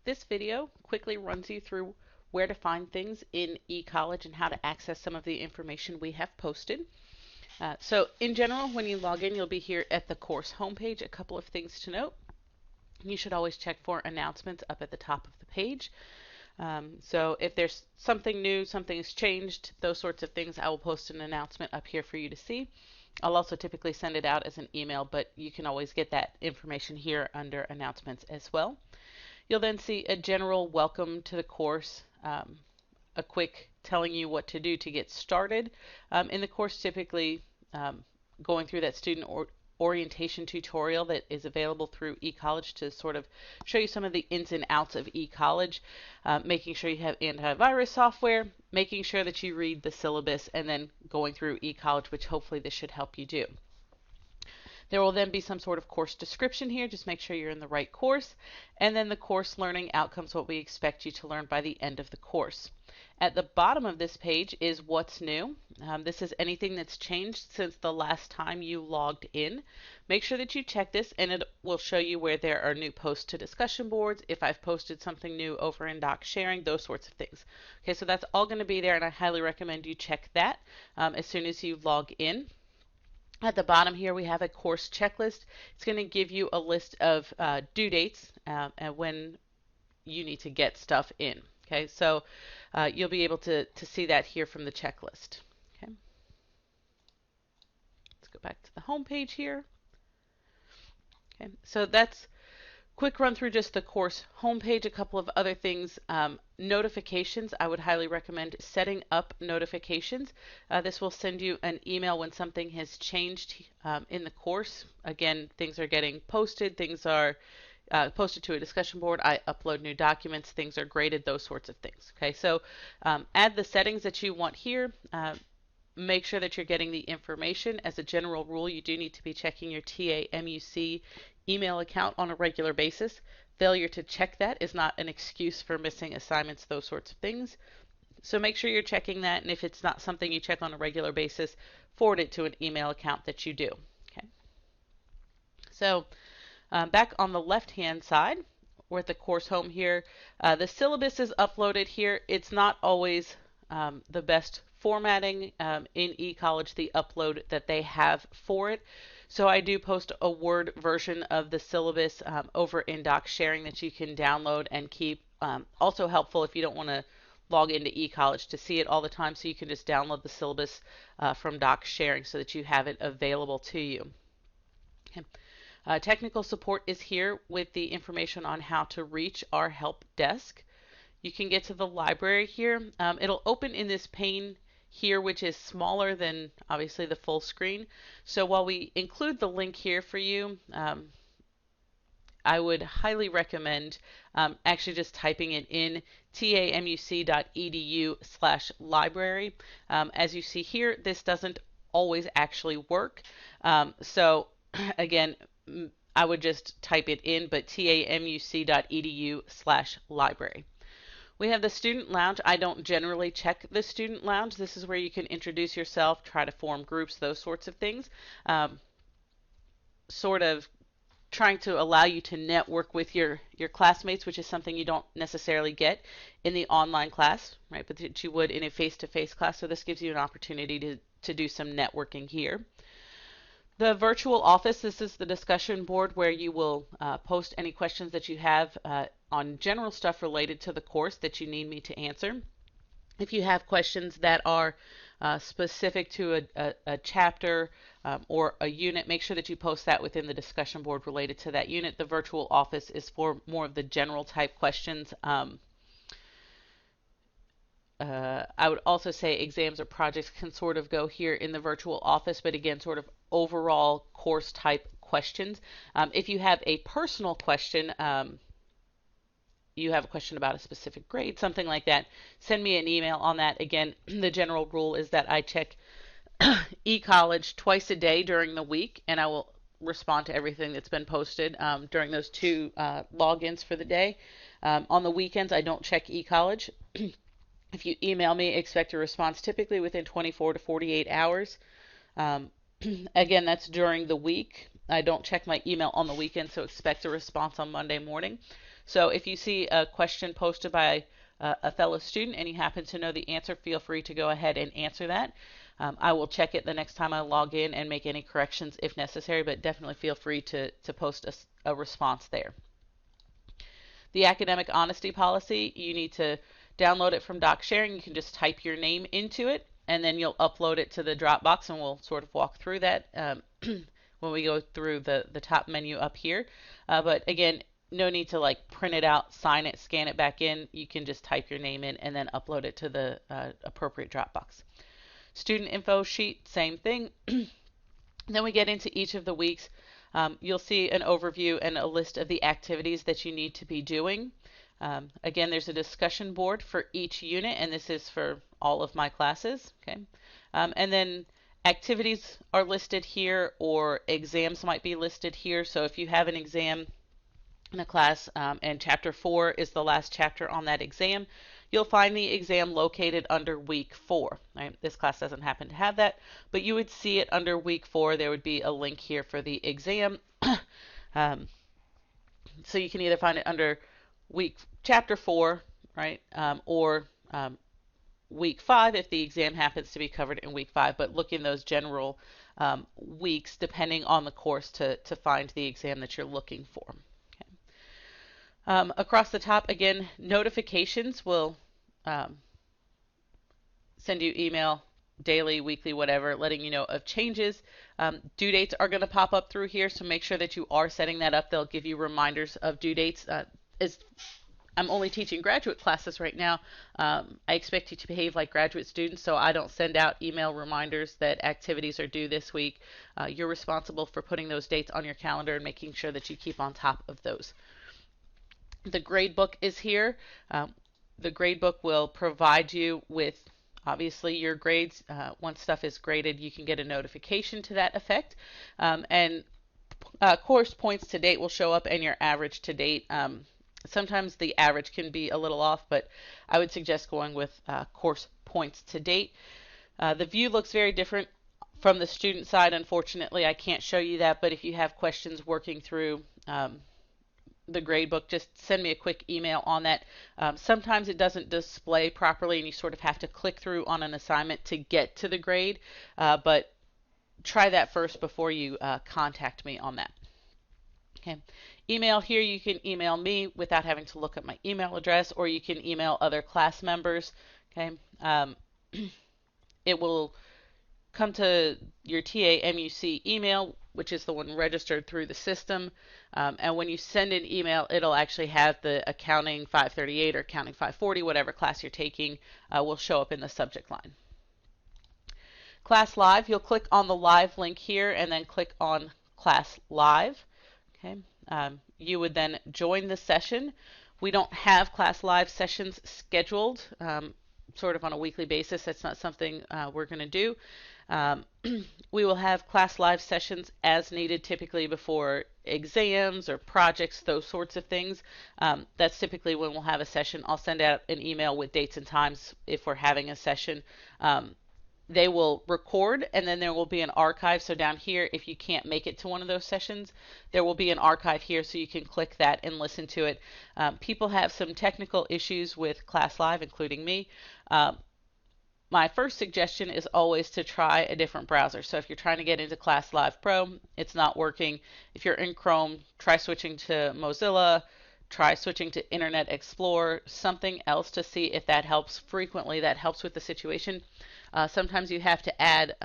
This video quickly runs you through where to find things in eCollege and how to access some of the information we have posted. So in general, when you log in, you'll be here at the course homepage. A couple of things to note. You should always check for announcements up at the top of the page. So if there's something new, something's changed, those sorts of things, I will post an announcement up here for you to see. I'll also typically send it out as an email, but you can always get that information here under announcements as well. You'll then see a general welcome to the course, a quick telling you what to do to get started. In the course, typically going through that student orientation tutorial that is available through eCollege to sort of show you some of the ins and outs of eCollege, making sure you have antivirus software, making sure that you read the syllabus, and then going through eCollege, which hopefully this should help you do. There will then be some sort of course description here, just make sure you're in the right course, and then the course learning outcomes, what we expect you to learn by the end of the course. At the bottom of this page is what's new. This is anything that's changed since the last time you logged in. Make sure that you check this and it will show you where there are new posts to discussion boards, if I've posted something new over in doc sharing, those sorts of things. Okay, so that's all going to be there and I highly recommend you check that as soon as you log in. At the bottom here we have a course checklist. It's going to give you a list of due dates and when you need to get stuff in. Okay, so you'll be able to see that here from the checklist. Okay, let's go back to the home page here. Okay, so that's quick run through just the course homepage. A couple of other things. Notifications, I would highly recommend setting up notifications. This will send you an email when something has changed in the course. Again, things are getting posted, things are posted to a discussion board, I upload new documents, things are graded, those sorts of things. Okay, so add the settings that you want here. Make sure that you're getting the information. As a general rule, you do need to be checking your TAMUC email account on a regular basis. Failure to check that is not an excuse for missing assignments, those sorts of things. So make sure you're checking that, and if it's not something you check on a regular basis, forward it to an email account that you do. Okay. So back on the left-hand side, we're at the course home here. The syllabus is uploaded here. It's not always the best formatting in eCollege, the upload that they have for it. So I do post a Word version of the syllabus over in doc sharing that you can download and keep. Also helpful if you don't want to log into eCollege to see it all the time, so you can just download the syllabus from doc sharing so that you have it available to you. Okay. Technical support is here with the information on how to reach our help desk. You can get to the library here. It'll open in this pane here, which is smaller than obviously the full screen. So while we include the link here for you, I would highly recommend actually just typing it in tamuc.edu/library. As you see here, this doesn't always actually work. So again, I would just type it in, but tamuc.edu/library. We have the student lounge. I don't generally check the student lounge. This is where you can introduce yourself, try to form groups, those sorts of things. Sort of trying to allow you to network with your classmates, which is something you don't necessarily get in the online class, right? But that you would in a face-to-face class. So this gives you an opportunity to do some networking here. The virtual office, this is the discussion board where you will post any questions that you have on general stuff related to the course that you need me to answer. If you have questions that are specific to a chapter or a unit, make sure that you post that within the discussion board related to that unit. The virtual office is for more of the general type questions. I would also say exams or projects can sort of go here in the virtual office, but again, sort of overall course type questions. If you have a personal question, you have a question about a specific grade, something like that, send me an email on that. Again, the general rule is that I check eCollege twice a day during the week, and I will respond to everything that's been posted during those two logins for the day. On the weekends, I don't check eCollege. If you email me, expect a response typically within 24 to 48 hours. Again, that's during the week. I don't check my email on the weekend, so expect a response on Monday morning. So if you see a question posted by a fellow student and you happen to know the answer, feel free to go ahead and answer that. I will check it the next time I log in and make any corrections if necessary, but definitely feel free to post a response there. The academic honesty policy, you need to download it from Doc Sharing. You can just type your name into it, and then you'll upload it to the Dropbox, and we'll sort of walk through that when we go through the top menu up here. But again, no need to like print it out, sign it, scan it back in. You can just type your name in and then upload it to the appropriate Dropbox. Student info sheet, same thing. Then we get into each of the weeks. You'll see an overview and a list of the activities that you need to be doing. Again, there's a discussion board for each unit, and this is for all of my classes. Okay, and then activities are listed here, or exams might be listed here. So if you have an exam in a class and chapter 4 is the last chapter on that exam, you'll find the exam located under week 4. Right? This class doesn't happen to have that, but you would see it under week 4. There would be a link here for the exam. So you can either find it under chapter 4, right, or week 5 if the exam happens to be covered in week 5, but look in those general weeks depending on the course to find the exam that you're looking for. Across the top, again, notifications will send you email daily, weekly, whatever, letting you know of changes. Due dates are going to pop up through here, so make sure that you are setting that up. They'll give you reminders of due dates. I'm only teaching graduate classes right now. I expect you to behave like graduate students, so I don't send out email reminders that activities are due this week. You're responsible for putting those dates on your calendar and making sure that you keep on top of those. The gradebook is here. The gradebook will provide you with obviously your grades. Once stuff is graded, you can get a notification to that effect. And course points to date will show up, and your average to date. Sometimes the average can be a little off, but I would suggest going with course points to date. The view looks very different from the student side. Unfortunately, I can't show you that, but if you have questions working through the gradebook, just send me a quick email on that. Sometimes it doesn't display properly and you sort of have to click through on an assignment to get to the grade, but try that first before you contact me on that. Okay. Email here, you can email me without having to look at my email address, or you can email other class members. Okay. It will come to your TAMUC email, which is the one registered through the system. And when you send an email, it'll actually have the accounting 538 or accounting 540, whatever class you're taking, will show up in the subject line. Class Live, you'll click on the live link here and then click on Class Live. Okay. You would then join the session. We don't have Class Live sessions scheduled sort of on a weekly basis. That's not something we're going to do. We will have Class Live sessions as needed, typically before exams or projects, those sorts of things. That's typically when we'll have a session. I'll send out an email with dates and times if we're having a session. They will record, and then there will be an archive. So down here, if you can't make it to one of those sessions, there will be an archive here, so you can click that and listen to it. People have some technical issues with Class Live, including me. My first suggestion is always to try a different browser. So if you're trying to get into Class Live Pro, it's not working. If you're in Chrome, try switching to Mozilla, try switching to Internet Explorer, something else to see if that helps. Frequently, that helps with the situation. Sometimes you have to add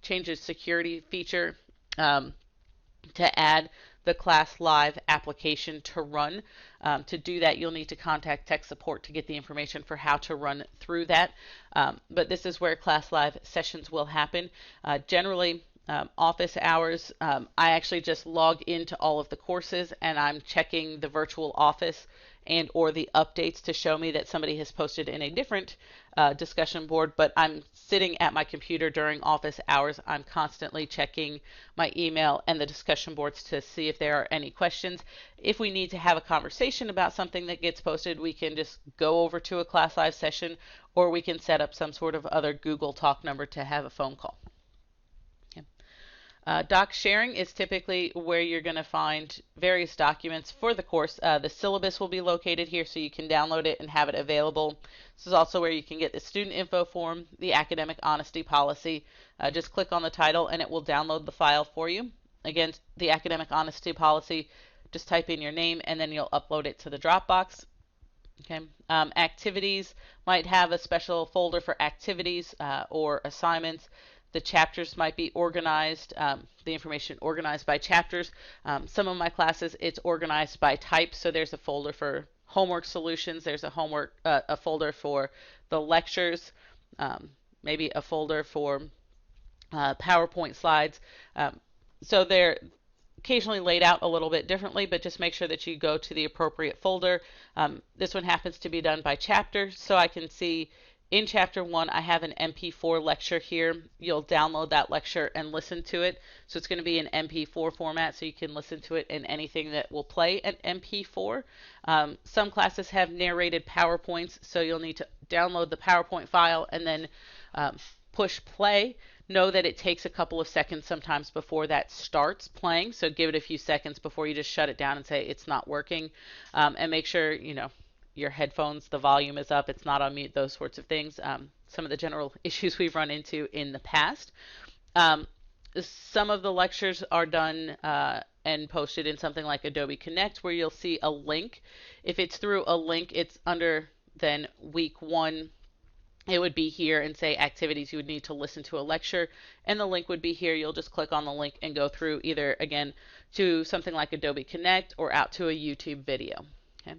change a security feature to add the Class Live application to run. To do that, you'll need to contact tech support to get the information for how to run through that. But this is where Class Live sessions will happen. Generally, office hours, I actually just log into all of the courses and I'm checking the virtual office and or the updates to show me that somebody has posted in a different discussion board, but I'm sitting at my computer during office hours. I'm constantly checking my email and the discussion boards to see if there are any questions. If we need to have a conversation about something that gets posted, we can just go over to a Class Live session, or we can set up some sort of other Google Talk number to have a phone call. Okay. Doc sharing is typically where you're going to find various documents for the course. The syllabus will be located here so you can download it and have it available. This is also where you can get the student info form, the academic honesty policy. Just click on the title and it will download the file for you. Again, the academic honesty policy, just type in your name and then you'll upload it to the Dropbox. Okay. Activities might have a special folder for activities or assignments. The chapters might be organized, the information organized by chapters. Some of my classes, it's organized by type. So there's a folder for homework solutions. There's a folder for the lectures, maybe a folder for PowerPoint slides. So they're occasionally laid out a little bit differently, but just make sure that you go to the appropriate folder. This one happens to be done by chapter, so I can see in chapter 1 I have an MP4 lecture here. You'll download that lecture and listen to it. So it's going to be in MP4 format, so you can listen to it in anything that will play at MP4. Some classes have narrated PowerPoints, so you'll need to download the PowerPoint file and then push play. Know that it takes a couple of seconds sometimes before that starts playing, so give it a few seconds before you just shut it down and say it's not working. And make sure your headphones, the volume is up, it's not on mute, those sorts of things. Some of the general issues we've run into in the past. Some of the lectures are done and posted in something like Adobe Connect, where you'll see a link. If it's through a link, it's under then week 1. It would be here and say activities. You would need to listen to a lecture, and the link would be here. You'll just click on the link and go through either, again, to something like Adobe Connect or out to a YouTube video. Okay.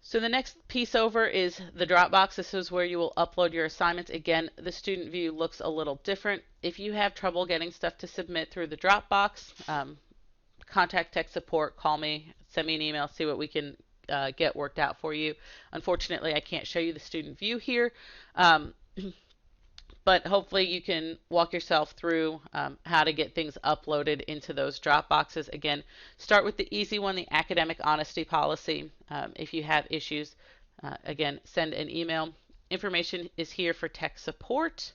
So the next piece over is the Dropbox. This is where you will upload your assignments. Again, the student view looks a little different. If you have trouble getting stuff to submit through the Dropbox, contact tech support, call me, send me an email, see what we can get worked out for you. Unfortunately, I can't show you the student view here, but hopefully you can walk yourself through how to get things uploaded into those Dropboxes. Again, start with the easy one, the academic honesty policy. If you have issues, again, send an email. Information is here for tech support,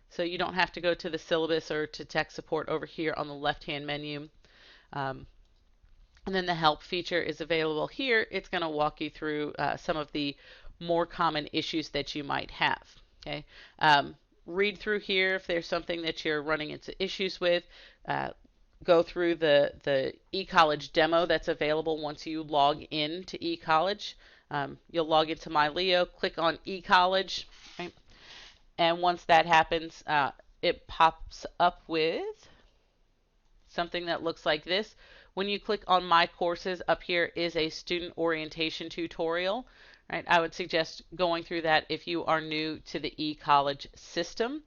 so you don't have to go to the syllabus or to tech support over here on the left-hand menu. And then the help feature is available here. It's going to walk you through some of the more common issues that you might have. Okay, read through here if there's something that you're running into issues with. Go through the eCollege demo that's available once you log in to eCollege. You'll log into MyLeo, click on eCollege, right? And once that happens, it pops up with something that looks like this. When you click on My Courses, up here is a student orientation tutorial. Right? I would suggest going through that if you are new to the eCollege system,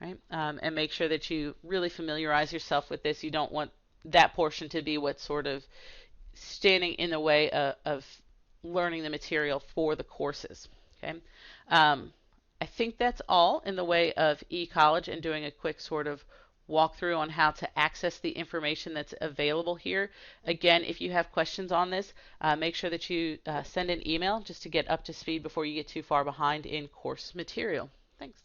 right? And make sure that you really familiarize yourself with this. You don't want that portion to be what's sort of standing in the way of learning the material for the courses. Okay. I think that's all in the way of eCollege and doing a quick sort of walkthrough on how to access the information that's available here. Again, if you have questions on this, make sure that you send an email just to get up to speed before you get too far behind in course material. Thanks.